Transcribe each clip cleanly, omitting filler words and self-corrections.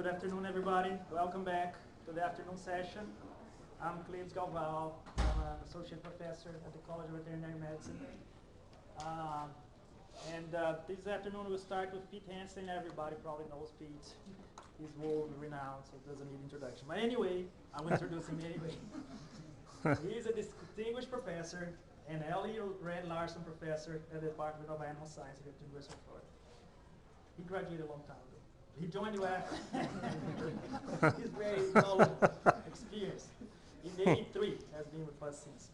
Good afternoon, everybody. Welcome back to the afternoon session. I'm Cleves Galval. I'm an associate professor at the College of Veterinary Medicine. This afternoon we'll start with Pete Hansen. Everybody probably knows Pete. He's world renowned, so it doesn't need introduction. But anyway, I will introduce him anyway. He's a distinguished professor and Ellie Red Larson professor at the Department of Animal Science here at the University of Florida. He graduated a long time ago. He joined U.S. He's very experienced. He maybe 3 has been with us since.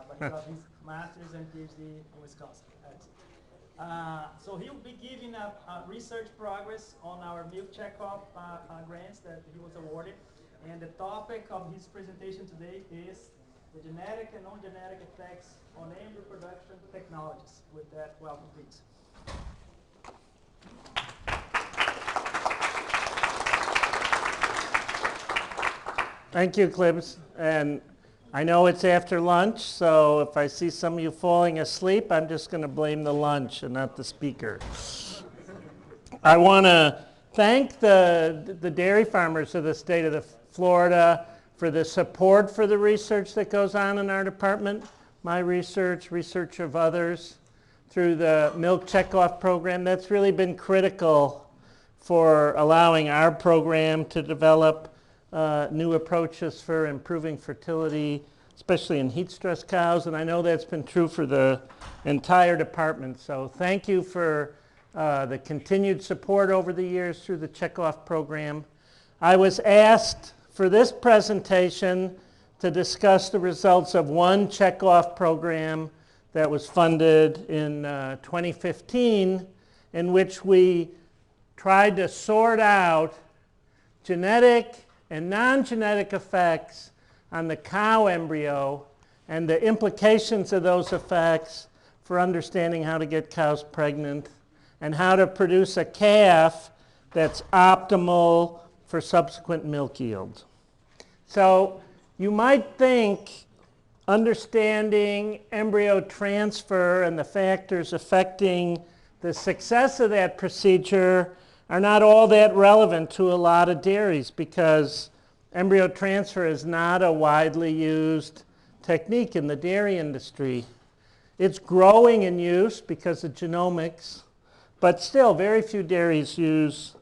But he got his master's and PhD in Wisconsin. So he'll be giving a research progress on our milk checkoff grants that he was awarded. And the topic of his presentation today is the genetic and non-genetic effects on embryo production technologies. With that, welcome, please. Thank you, Clibs. And I know it's after lunch, so if I see some of you falling asleep, I'm just going to blame the lunch and not the speaker. I want to thank the dairy farmers of the state of Florida for the support for the research that goes on in our department, my research of others, through the milk checkoff program. That's really been critical for allowing our program to develop new approaches for improving fertility, especially in heat-stressed cows, and I know that's been true for the entire department. So thank you for the continued support over the years through the checkoff program. I was asked for this presentation to discuss the results of one checkoff program that was funded in 2015, in which we tried to sort out genetic and non-genetic effects on the cow embryo and the implications of those effects for understanding how to get cows pregnant and how to produce a calf that's optimal for subsequent milk yield. So you might think understanding embryo transfer and the factors affecting the success of that procedure are not all that relevant to a lot of dairies because embryo transfer is not a widely used technique in the dairy industry. It's growing in use because of genomics, but still very few dairies use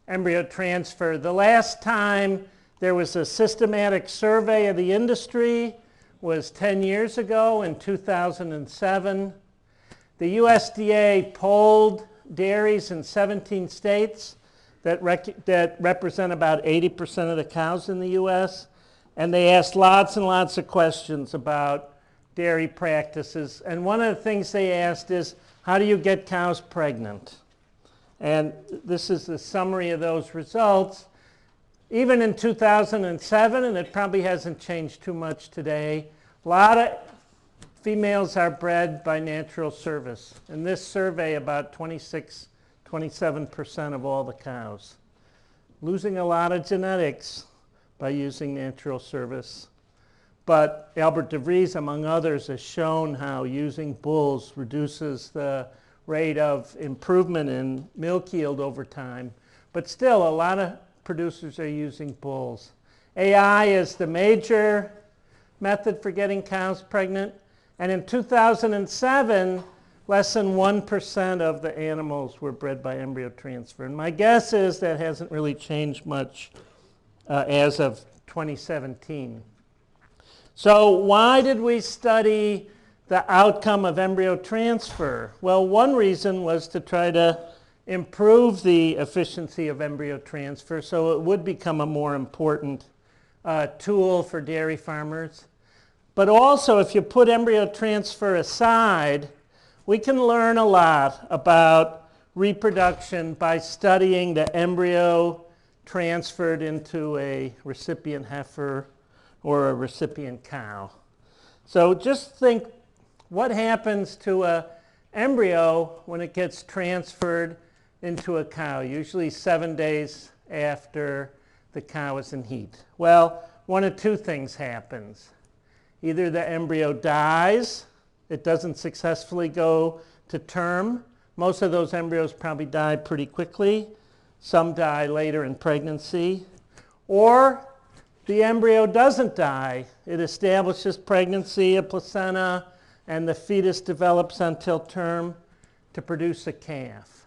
embryo transfer. The last time there was a systematic survey of the industry was 10 years ago in 2007. The USDA polled dairies in 17 states that represent about 80% of the cows in the U.S. And they asked lots and lots of questions about dairy practices. And one of the things they asked is, how do you get cows pregnant? And this is the summary of those results. Even in 2007, and it probably hasn't changed too much today, a lot of females are bred by natural service. In this survey, about 27% of all the cows. Losing a lot of genetics by using natural service. But Albert DeVries, among others, has shown how using bulls reduces the rate of improvement in milk yield over time. But still, a lot of producers are using bulls. AI is the major method for getting cows pregnant. And in 2007, less than 1% of the animals were bred by embryo transfer. And my guess is that hasn't really changed much as of 2017. So why did we study the outcome of embryo transfer? Well, one reason was to try to improve the efficiency of embryo transfer so it would become a more important tool for dairy farmers. But also, if you put embryo transfer aside, we can learn a lot about reproduction by studying the embryo transferred into a recipient heifer or a recipient cow. So just think what happens to an embryo when it gets transferred into a cow, usually 7 days after the cow is in heat. Well, one of two things happens. Either the embryo dies, it doesn't successfully go to term. Most of those embryos probably die pretty quickly. some die later in pregnancy. Or the embryo doesn't die. It establishes pregnancy, a placenta, and the fetus develops until term to produce a calf.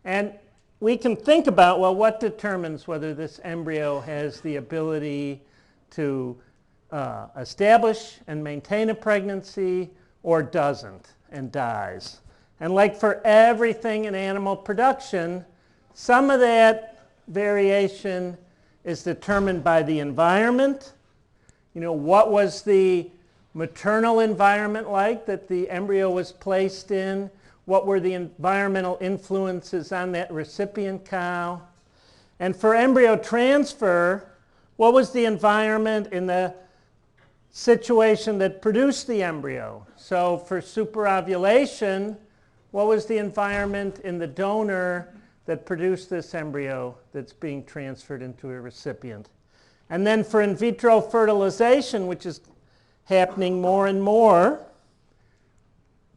And we can think about, well, what determines whether this embryo has the ability to establish and maintain a pregnancy or doesn't and dies. And like for everything in animal production, some of that variation is determined by the environment. You know, what was the maternal environment like that the embryo was placed in? What were the environmental influences on that recipient cow? And for embryo transfer, what was the environment in the situation that produced the embryo? So for superovulation, what was the environment in the donor that produced this embryo that's being transferred into a recipient? And then for in vitro fertilization, which is happening more and more,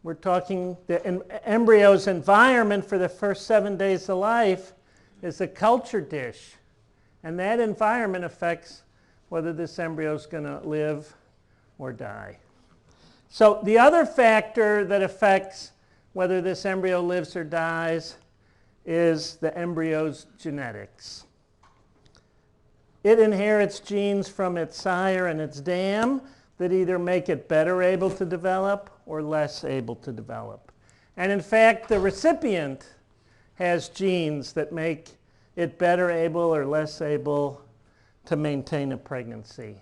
we're talking the embryo's environment for the first 7 days of life is a culture dish. And that environment affects whether this embryo is going to live or die. So the other factor that affects whether this embryo lives or dies is the embryo's genetics. It inherits genes from its sire and its dam that either make it better able to develop or less able to develop. And in fact, the recipient has genes that make it better able or less able to maintain a pregnancy.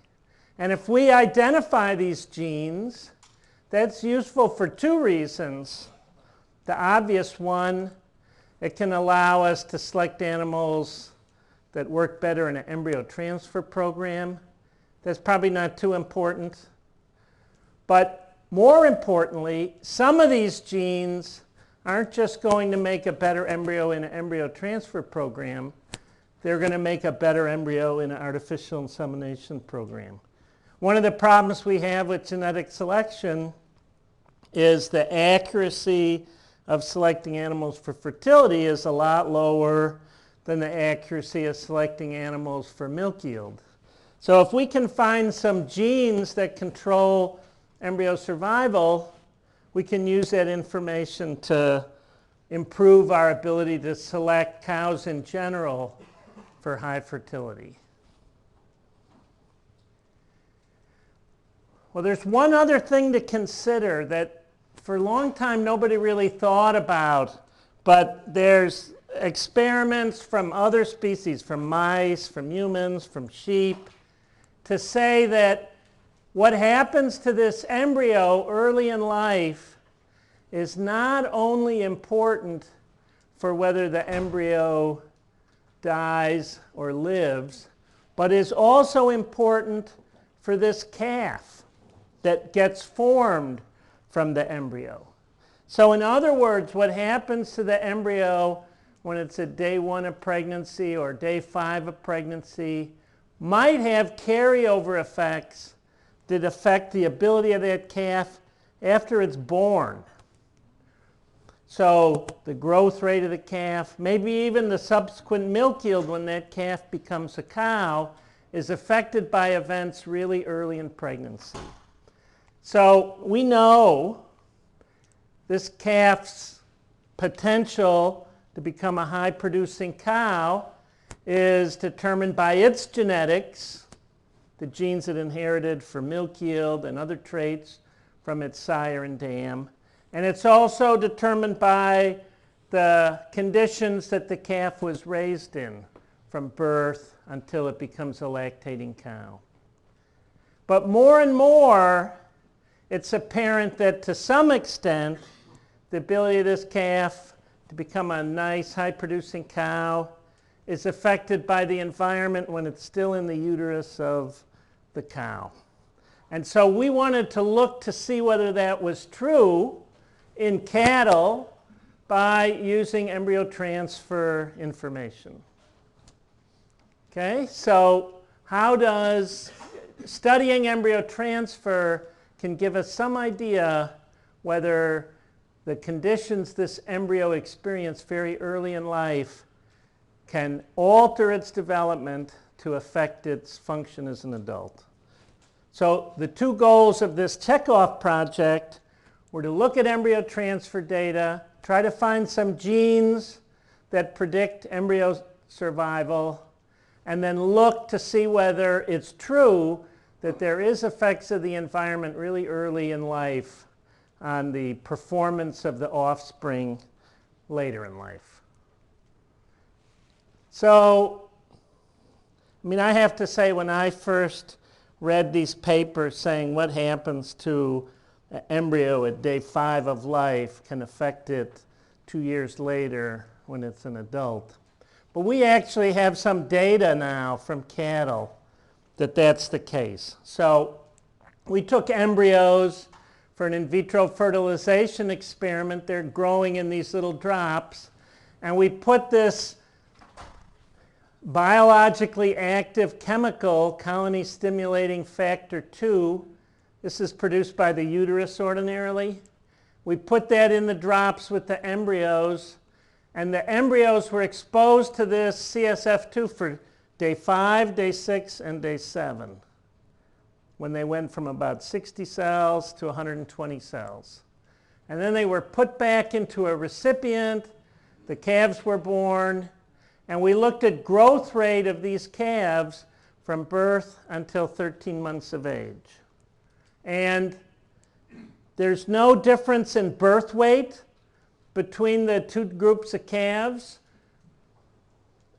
And if we identify these genes, that's useful for two reasons. The obvious one, it can allow us to select animals that work better in an embryo transfer program. That's probably not too important. But more importantly, some of these genes aren't just going to make a better embryo in an embryo transfer program. They're going to make a better embryo in an artificial insemination program. One of the problems we have with genetic selection is the accuracy of selecting animals for fertility is a lot lower than the accuracy of selecting animals for milk yield. So if we can find some genes that control embryo survival, we can use that information to improve our ability to select cows in general for high fertility. Well, there's one other thing to consider that for a long time nobody really thought about, but there's experiments from other species, from mice, from humans, from sheep, to say that what happens to this embryo early in life is not only important for whether the embryo dies or lives, but is also important for this calf that gets formed from the embryo. So in other words, what happens to the embryo when it's at day 1 of pregnancy or day 5 of pregnancy might have carryover effects that affect the ability of that calf after it's born. So the growth rate of the calf, maybe even the subsequent milk yield when that calf becomes a cow, is affected by events really early in pregnancy. So we know this calf's potential to become a high-producing cow is determined by its genetics, the genes it inherited for milk yield and other traits from its sire and dam. And it's also determined by the conditions that the calf was raised in from birth until it becomes a lactating cow. But more and more, it's apparent that to some extent, the ability of this calf to become a nice, high-producing cow is affected by the environment when it's still in the uterus of the cow. And so we wanted to look to see whether that was true in cattle by using embryo transfer information. Okay, so how does studying embryo transfer can give us some idea whether the conditions this embryo experienced very early in life can alter its development to affect its function as an adult. So the two goals of this checkoff project were to look at embryo transfer data, try to find some genes that predict embryo survival, and then look to see whether it's true that there is effects of the environment really early in life on the performance of the offspring later in life. So, I mean, I have to say, when I first read these papers saying what happens to an embryo at day 5 of life can affect it 2 years later when it's an adult. But we actually have some data now from cattle that that's the case. So we took embryos for an in vitro fertilization experiment. They're growing in these little drops. And we put this biologically active chemical, colony stimulating factor 2, this is produced by the uterus ordinarily. We put that in the drops with the embryos, and the embryos were exposed to this CSF2 for day 5, day 6, and day 7, when they went from about 60 cells to 120 cells. And then they were put back into a recipient, the calves were born, and we looked at growth rate of these calves from birth until 13 months of age. And there's no difference in birth weight between the two groups of calves.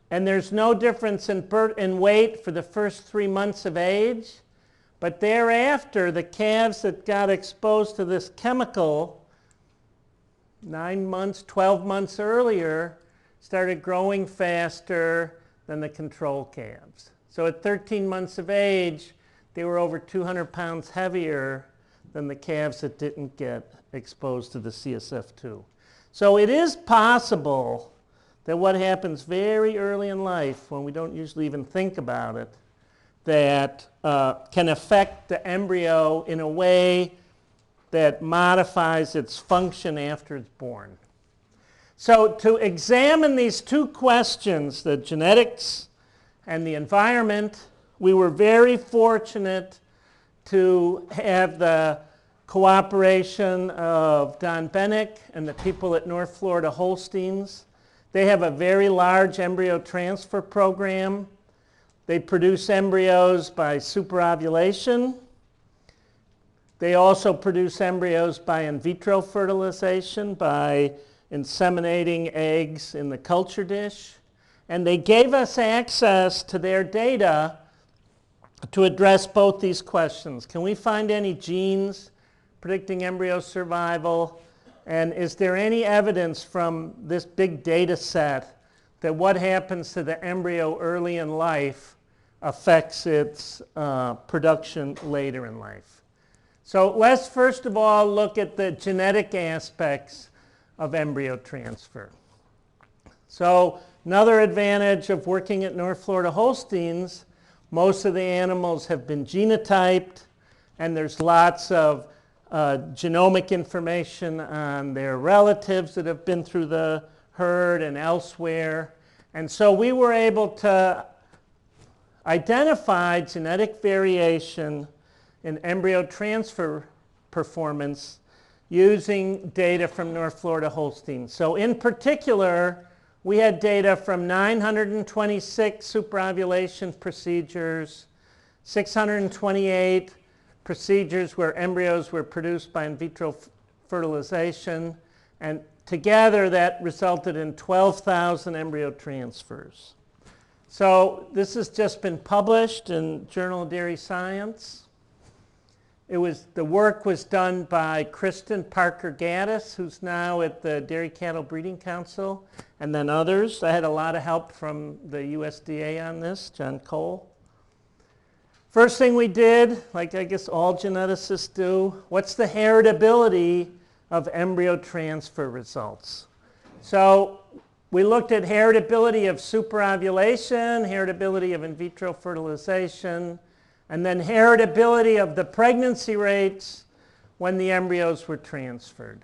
And there's no difference in weight for the first 3 months of age. But thereafter, the calves that got exposed to this chemical 9 months, 12 months earlier started growing faster than the control calves. So at 13 months of age, they were over 200 pounds heavier than the calves that didn't get exposed to the CSF2. So it is possible that what happens very early in life, when we don't usually even think about it, that can affect the embryo in a way that modifies its function after it's born. So to examine these two questions, the genetics and the environment, we were very fortunate to have the cooperation of Don Bennick and the people at North Florida Holsteins. They have a very large embryo transfer program. They produce embryos by superovulation. They also produce embryos by in vitro fertilization, by inseminating eggs in the culture dish. And they gave us access to their data to address both these questions. Can we find any genes predicting embryo survival? And is there any evidence from this big data set that what happens to the embryo early in life affects its production later in life? So let's first of all look at the genetic aspects of embryo transfer. So another advantage of working at North Florida Holsteins, most of the animals have been genotyped, and there's lots of genomic information on their relatives that have been through the herd and elsewhere. And so we were able to identify genetic variation in embryo transfer performance using data from North Florida Holstein. So in particular, we had data from 926 superovulation procedures, 628 procedures where embryos were produced by in vitro fertilization, and together that resulted in 12,000 embryo transfers. So this has just been published in Journal of Dairy Science. The work was done by Kristen Parker-Gaddis, who's now at the Dairy Cattle Breeding Council, and then others. I had a lot of help from the USDA on this, John Cole. First thing we did, like I guess all geneticists do, what's the heritability of embryo transfer results? So we looked at heritability of superovulation, heritability of in vitro fertilization, and then heritability of the pregnancy rates when the embryos were transferred.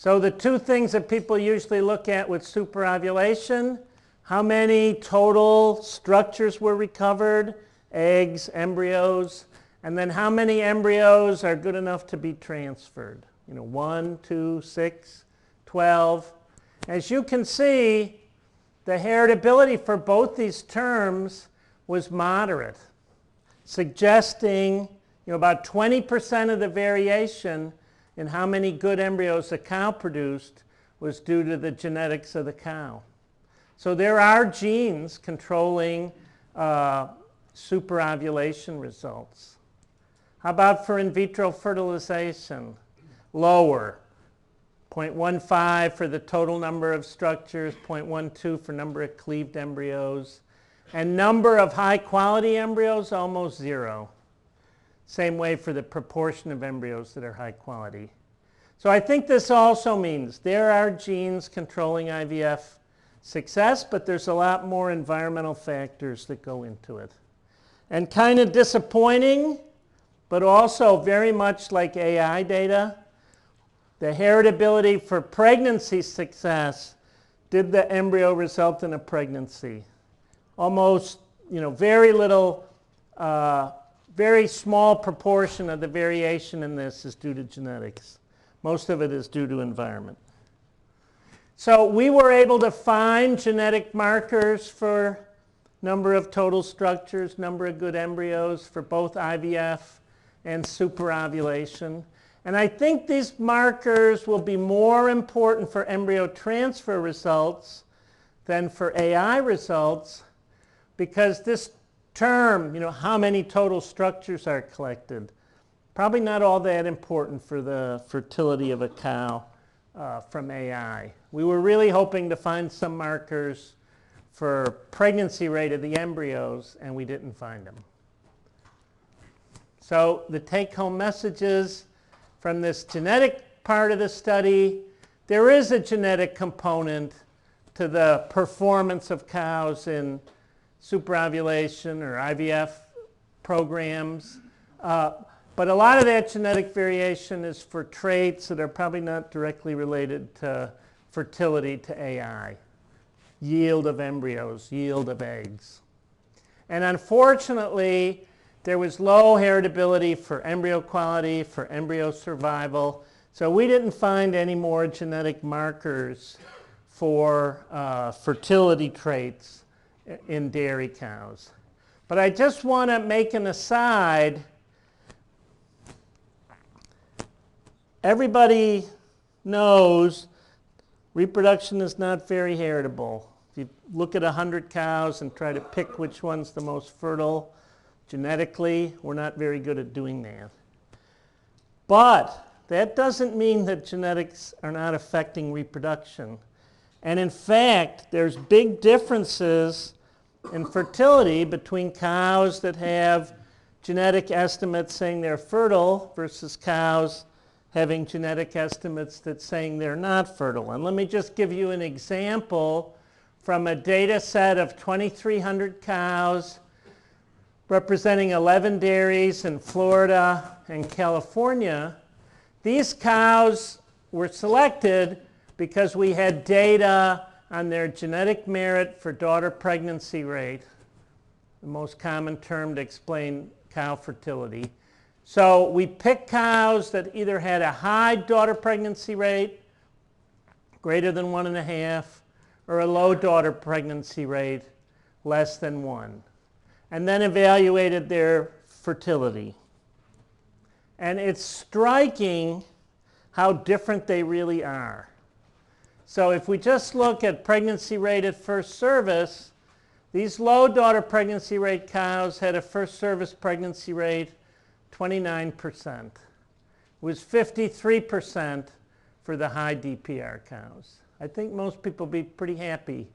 So the two things that people usually look at with superovulation, how many total structures were recovered, eggs, embryos, and then how many embryos are good enough to be transferred. 1, 2, 6, 12. As you can see, the heritability for both these terms was moderate, suggesting about 20% of the variation in how many good embryos a cow produced was due to the genetics of the cow. So there are genes controlling superovulation results. How about for in vitro fertilization? Lower. 0.15 for the total number of structures, 0.12 for number of cleaved embryos, and number of high-quality embryos, almost 0. Same way for the proportion of embryos that are high quality. So I think this also means there are genes controlling IVF success, but there's a lot more environmental factors that go into it. And kind of disappointing, but also very much like AI data, the heritability for pregnancy success, did the embryo result in a pregnancy? Almost, very little, very small proportion of the variation in this is due to genetics. Most of it is due to environment. So we were able to find genetic markers for number of total structures, number of good embryos for both IVF and superovulation. And I think these markers will be more important for embryo transfer results than for AI results, because this term, how many total structures are collected, probably not all that important for the fertility of a cow from AI. We were really hoping to find some markers for pregnancy rate of the embryos, and we didn't find them. So the take-home messages from this genetic part of the study, there is a genetic component to the performance of cows in superovulation or IVF programs. But a lot of that genetic variation is for traits that are probably not directly related to fertility to AI. Yield of embryos, yield of eggs. And unfortunately, there was low heritability for embryo quality, for embryo survival. So we didn't find any more genetic markers for fertility traits in dairy cows. But I just want to make an aside. Everybody knows reproduction is not very heritable. If you look at 100 cows and try to pick which one's the most fertile, genetically, we're not very good at doing that. But that doesn't mean that genetics are not affecting reproduction. And in fact, there's big differences in fertility between cows that have genetic estimates saying they're fertile versus cows having genetic estimates that saying they're not fertile. And let me just give you an example from a data set of 2,300 cows representing 11 dairies in Florida and California. These cows were selected because we had data on their genetic merit for daughter pregnancy rate, the most common term to explain cow fertility. So we picked cows that either had a high daughter pregnancy rate, greater than 1.5, or a low daughter pregnancy rate, less than 1, and then evaluated their fertility. And it's striking how different they really are. So if we just look at pregnancy rate at first service, these low daughter pregnancy rate cows had a first service pregnancy rate 29%. It was 53% for the high DPR cows. I think most people would be pretty happy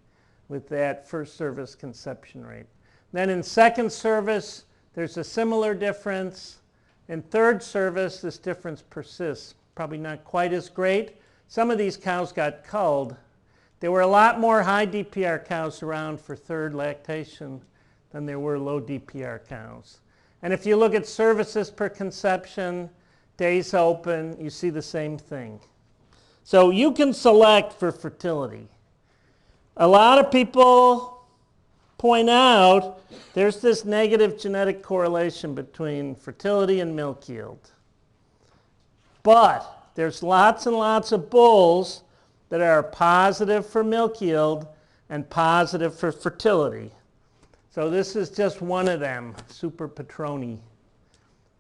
with that first service conception rate. Then in second service, there's a similar difference. In third service, this difference persists. Probably not quite as great. Some of these cows got culled. There were a lot more high DPR cows around for third lactation than there were low DPR cows. And if you look at services per conception, days open, you see the same thing. So you can select for fertility. A lot of people point out there's this negative genetic correlation between fertility and milk yield. But there's lots and lots of bulls that are positive for milk yield and positive for fertility. So this is just one of them, Super Petroni,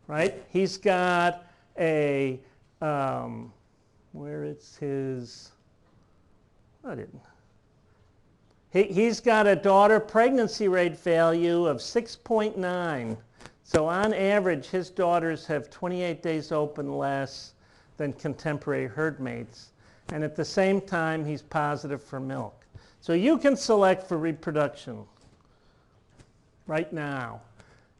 right? He's got a, where it's his, I didn't. He's got a daughter pregnancy rate value of 6.9. So on average, his daughters have 28 days open less than contemporary herd mates. And at the same time, he's positive for milk. So you can select for reproduction right now.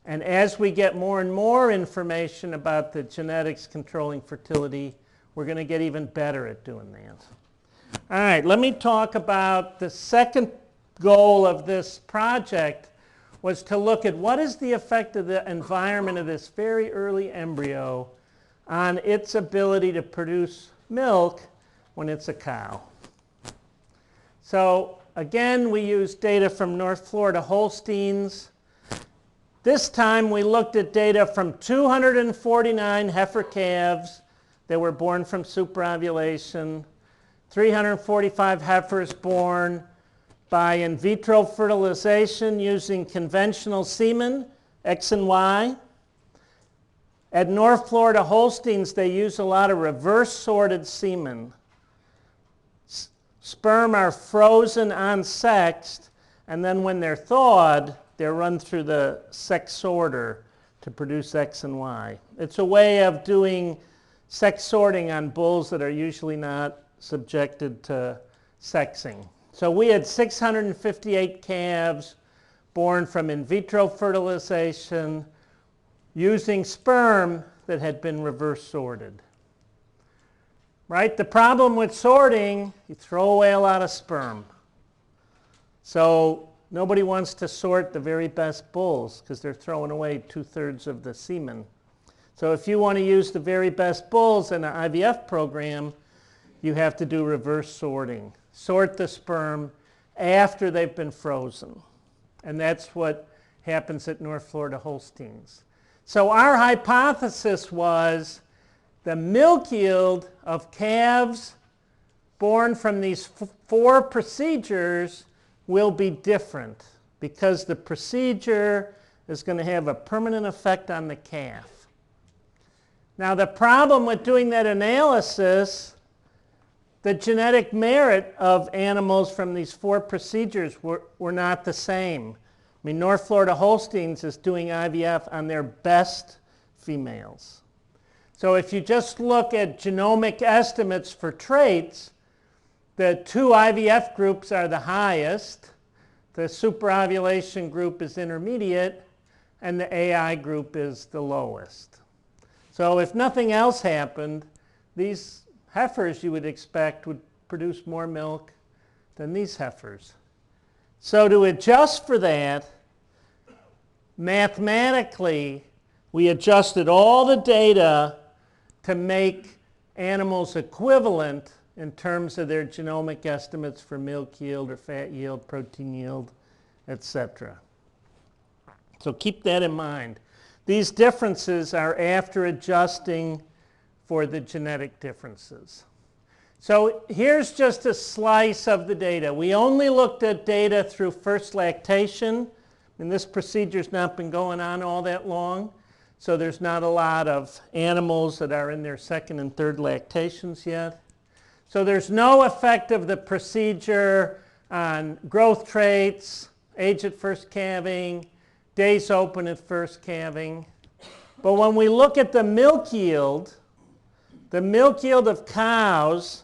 And as we get more and more information about the genetics controlling fertility, we're going to get even better at doing that. All right, let me talk about the second goal of this project was to look at what is the effect of the environment of this very early embryo on its ability to produce milk when it's a cow. So again, we used data from North Florida Holsteins. This time we looked at data from 249 heifer calves that were born from superovulation, 345 heifers born by in vitro fertilization using conventional semen, X and Y. At North Florida Holsteins, they use a lot of reverse sorted semen. Sperm are frozen unsexed, and then when they're thawed, they're run through the sex sorter to produce X and Y. It's a way of doing sex sorting on bulls that are usually not subjected to sexing. So we had 658 calves born from in vitro fertilization using sperm that had been reverse sorted. Right? The problem with sorting, you throw away a lot of sperm. So nobody wants to sort the very best bulls because they're throwing away 2/3 of the semen. So if you want to use the very best bulls in an IVF program, you have to do reverse sorting. Sort the sperm after they've been frozen. And that's what happens at North Florida Holsteins. So our hypothesis was the milk yield of calves born from these 4 procedures will be different because the procedure is going to have a permanent effect on the calf. Now the problem with doing that analysis, the genetic merit of animals from these 4 procedures were not the same. I mean, North Florida Holsteins is doing IVF on their best females. So if you just look at genomic estimates for traits, the 2 IVF groups are the highest, the superovulation group is intermediate, and the AI group is the lowest. So if nothing else happened, these heifers you would expect would produce more milk than these heifers. So to adjust for that, mathematically, we adjusted all the data to make animals equivalent in terms of their genomic estimates for milk yield or fat yield, protein yield, etc. So keep that in mind. These differences are after adjusting for the genetic differences. So here's just a slice of the data. We only looked at data through first lactation, and this procedure's not been going on all that long, so there's not a lot of animals that are in their second and third lactations yet. So there's no effect of the procedure on growth traits, age at first calving, days open at first calving. But when we look at the milk yield of cows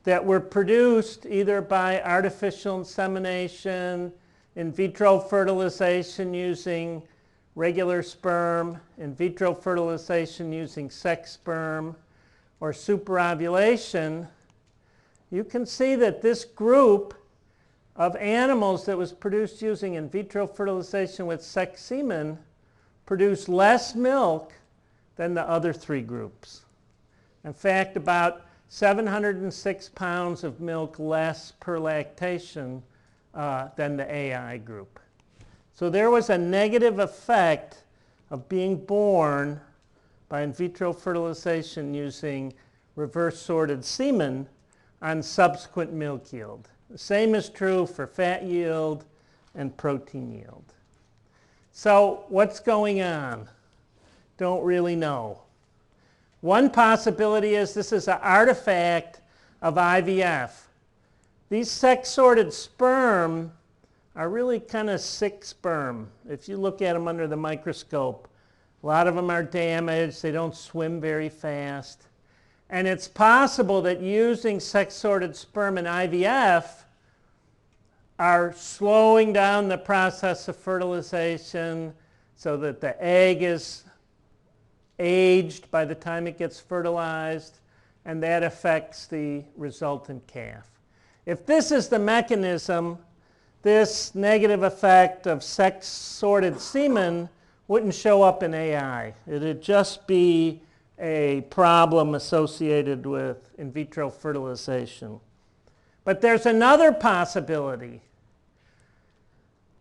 that were produced either by artificial insemination, in vitro fertilization using regular sperm, in vitro fertilization using sex sperm, or superovulation, you can see that this group of animals that was produced using in vitro fertilization with sex semen produced less milk than the other 3 groups. In fact, about 706 pounds of milk less per lactation than the AI group. So there was a negative effect of being born by in vitro fertilization using reverse sorted semen on subsequent milk yield. The same is true for fat yield and protein yield. So what's going on? Don't really know. One possibility is this is an artifact of IVF. These sex-sorted sperm are really kind of sick sperm. If you look at them under the microscope, a lot of them are damaged. They don't swim very fast. And it's possible that using sex-sorted sperm in IVF are slowing down the process of fertilization so that the egg is aged by the time it gets fertilized, and that affects the resultant calf. If this is the mechanism, this negative effect of sex-sorted semen wouldn't show up in AI. It would just be a problem associated with in vitro fertilization. But there's another possibility.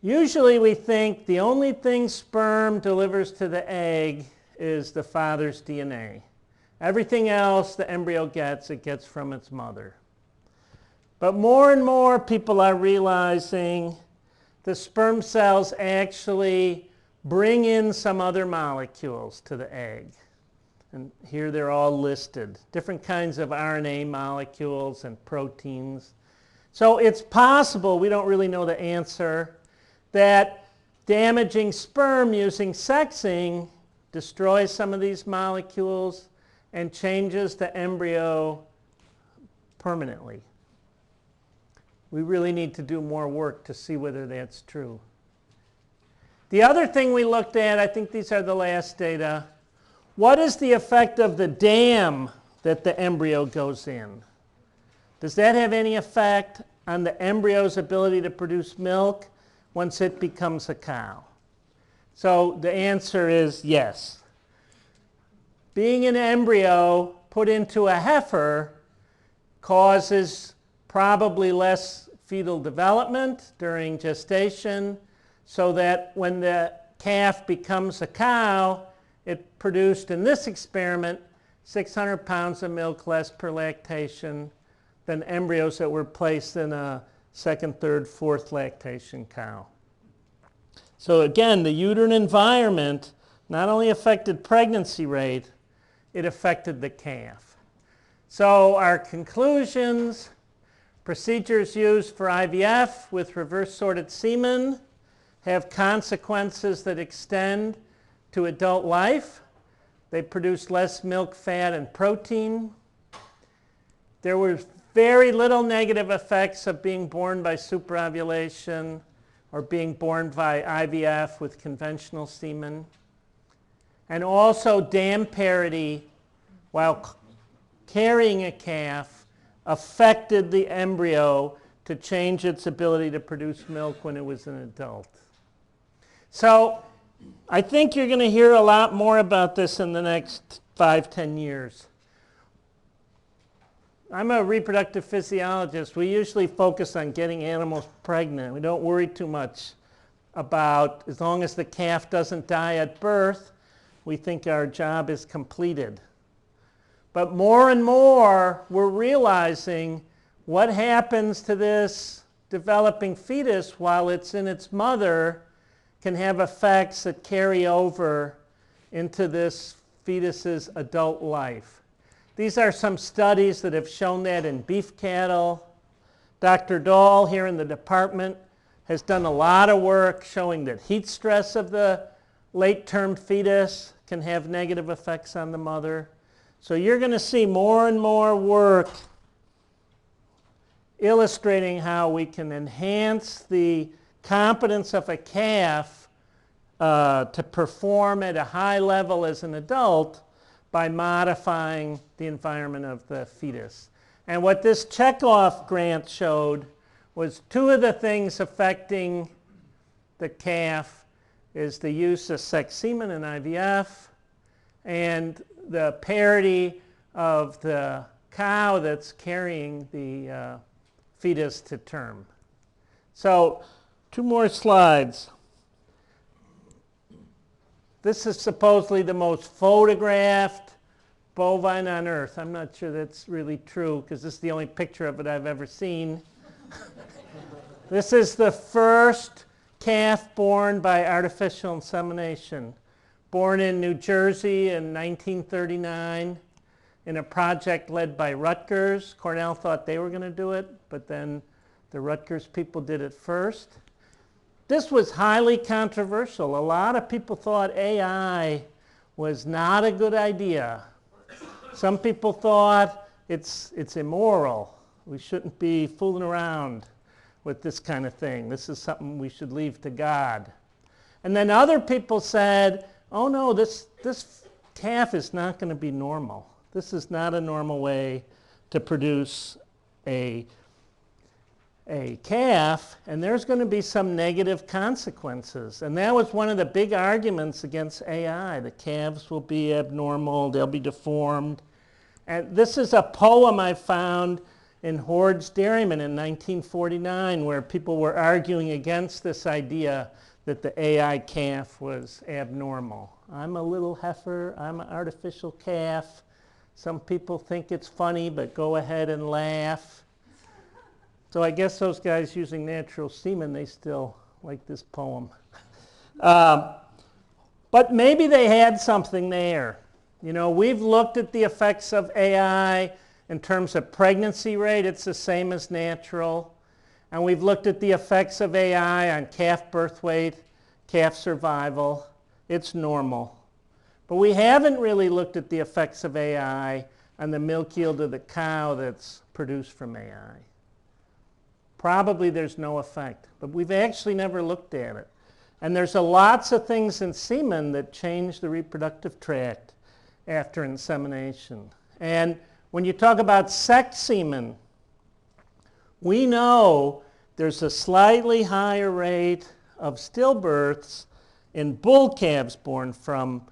Usually we think the only thing sperm delivers to the egg is the father's DNA. Everything else the embryo gets, it gets from its mother. But more and more people are realizing the sperm cells actually bring in some other molecules to the egg. And here they're all listed. Different kinds of RNA molecules and proteins. So it's possible, we don't really know the answer, that damaging sperm using sexing destroys some of these molecules and changes the embryo permanently. We really need to do more work to see whether that's true. The other thing we looked at, I think these are the last data, what is the effect of the dam that the embryo goes in? Does that have any effect on the embryo's ability to produce milk once it becomes a cow? So the answer is yes. Being an embryo put into a heifer causes probably less fetal development during gestation, so that when the calf becomes a cow, it produced in this experiment 600 pounds of milk less per lactation than embryos that were placed in a second, third, fourth lactation cow. So again, the uterine environment not only affected pregnancy rate, it affected the calf. So our conclusions: procedures used for IVF with reverse sorted semen have consequences that extend to adult life. They produce less milk, fat, and protein. There were very little negative effects of being born by superovulation or being born by IVF with conventional semen. And also dam parity, while carrying a calf, affected the embryo to change its ability to produce milk when it was an adult. So I think you're going to hear a lot more about this in the next 5-10 years. I'm a reproductive physiologist. We usually focus on getting animals pregnant. We don't worry too much about, as long as the calf doesn't die at birth, we think our job is completed. But more and more, we're realizing what happens to this developing fetus while it's in its mother can have effects that carry over into this fetus's adult life. These are some studies that have shown that in beef cattle. Dr. Dahl here in the department has done a lot of work showing that heat stress of the late-term fetus can have negative effects on the mother. So you're going to see more and more work illustrating how we can enhance the competence of a calf to perform at a high level as an adult by modifying the environment of the fetus. And what this checkoff grant showed was two of the things affecting the calf is the use of sex semen in IVF and the parity of the cow that's carrying the fetus to term. So 2 more slides. This is supposedly the most photographed bovine on Earth. I'm not sure that's really true because this is the only picture of it I've ever seen. This is the first calf born by artificial insemination, born in New Jersey in 1939 in a project led by Rutgers. Cornell thought they were going to do it, but then the Rutgers people did it first. This was highly controversial. A lot of people thought AI was not a good idea. Some people thought it's immoral. We shouldn't be fooling around with this kind of thing. This is something we should leave to God. And then other people said, oh no, this calf is not going to be normal. This is not a normal way to produce a calf, and there's going to be some negative consequences. And that was one of the big arguments against AI. The calves will be abnormal, they'll be deformed. And this is a poem I found in Hoard's Dairyman in 1949 where people were arguing against this idea that the AI calf was abnormal. I'm a little heifer, I'm an artificial calf. Some people think it's funny, but go ahead and laugh. So I guess those guys using natural semen, they still like this poem. But maybe they had something there. You know, we've looked at the effects of AI in terms of pregnancy rate. It's the same as natural. And we've looked at the effects of AI on calf birth weight, calf survival. It's normal. But we haven't really looked at the effects of AI on the milk yield of the cow that's produced from AI. Probably there's no effect, but we've actually never looked at it. And there's lots of things in semen that change the reproductive tract after insemination. And when you talk about sex semen, we know there's a slightly higher rate of stillbirths in bull calves born from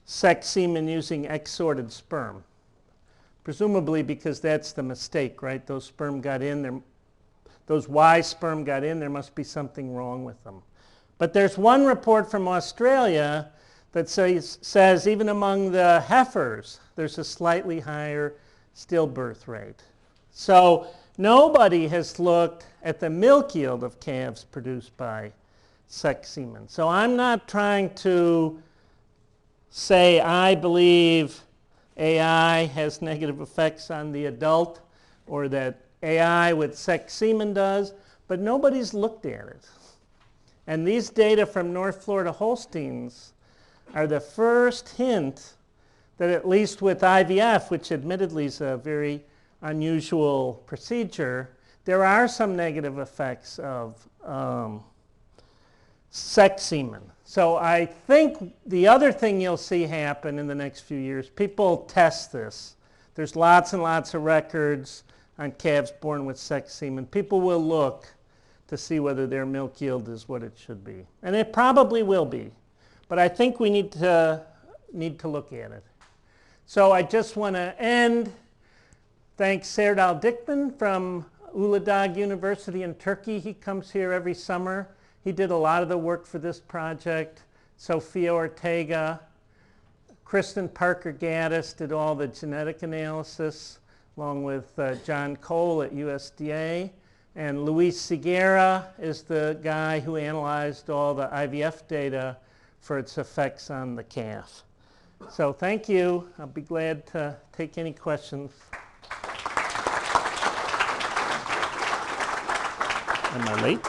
sex semen using X-sorted sperm. Presumably because that's the mistake, right? Those sperm got in there. Those Y sperm got in, there must be something wrong with them. But there's one report from Australia that says even among the heifers, there's a slightly higher stillbirth rate. So nobody has looked at the milk yield of calves produced by sex semen. So I'm not trying to say I believe AI has negative effects on the adult or that AI with sex semen does, but nobody's looked at it. And these data from North Florida Holsteins are the first hint that at least with IVF, which admittedly is a very unusual procedure, there are some negative effects of sex semen. So I think the other thing you'll see happen in the next few years, people test this. There's lots and lots of records on calves born with sex semen. People will look to see whether their milk yield is what it should be. And it probably will be. But I think we need to look at it. So I just want to end. Thanks Serdal Dikmen from Uludağ University in Turkey. He comes here every summer. He did a lot of the work for this project. Sophia Ortega, Kristen Parker-Gaddis did all the genetic analysis, along with John Cole at U.S.A. And Luis Seguera is the guy who analyzed all the IVF data for its effects on the calf. So thank you. I'll be glad to take any questions. Am I late?